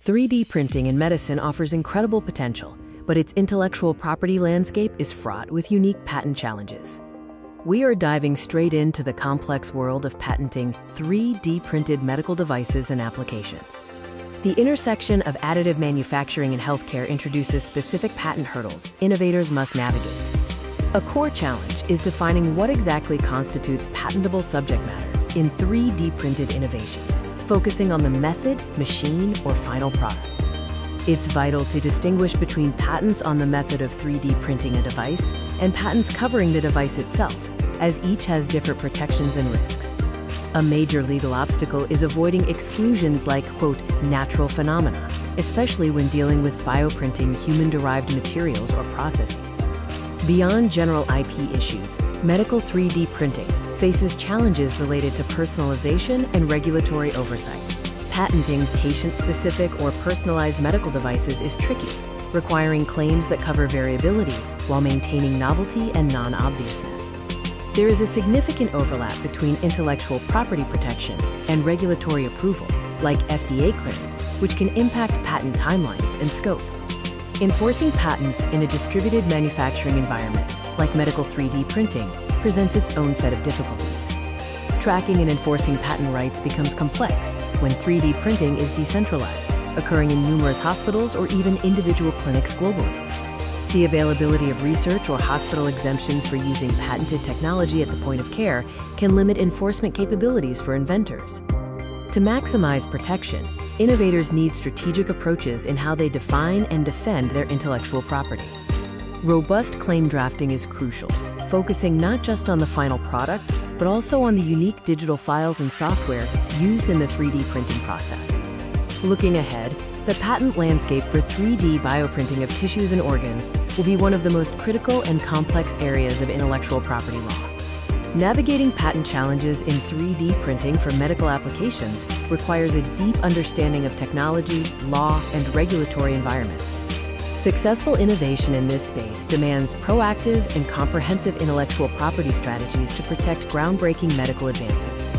3D printing in medicine offers incredible potential, but its intellectual property landscape is fraught with unique patent challenges. We are diving straight into the complex world of patenting 3D printed medical devices and applications. The intersection of additive manufacturing and healthcare introduces specific patent hurdles innovators must navigate. A core challenge is defining what exactly constitutes patentable subject matter in 3D printed innovations, focusing on the method, machine, or final product. It's vital to distinguish between patents on the method of 3D printing a device and patents covering the device itself, as each has different protections and risks. A major legal obstacle is avoiding exclusions like, quote, natural phenomena, especially when dealing with bioprinting human-derived materials or processes. Beyond general IP issues, medical 3D printing faces challenges related to personalization and regulatory oversight. Patenting patient-specific or personalized medical devices is tricky, requiring claims that cover variability while maintaining novelty and non-obviousness. There is a significant overlap between intellectual property protection and regulatory approval, like FDA clearance, which can impact patent timelines and scope. Enforcing patents in a distributed manufacturing environment, like medical 3D printing, presents its own set of difficulties. Tracking and enforcing patent rights becomes complex when 3D printing is decentralized, occurring in numerous hospitals or even individual clinics globally. The availability of research or hospital exemptions for using patented technology at the point of care can limit enforcement capabilities for inventors. To maximize protection, innovators need strategic approaches in how they define and defend their intellectual property. Robust claim drafting is crucial, focusing not just on the final product, but also on the unique digital files and software used in the 3D printing process. Looking ahead, the patent landscape for 3D bioprinting of tissues and organs will be one of the most critical and complex areas of intellectual property law. Navigating patent challenges in 3D printing for medical applications requires a deep understanding of technology, law, and regulatory environments. Successful innovation in this space demands proactive and comprehensive intellectual property strategies to protect groundbreaking medical advancements.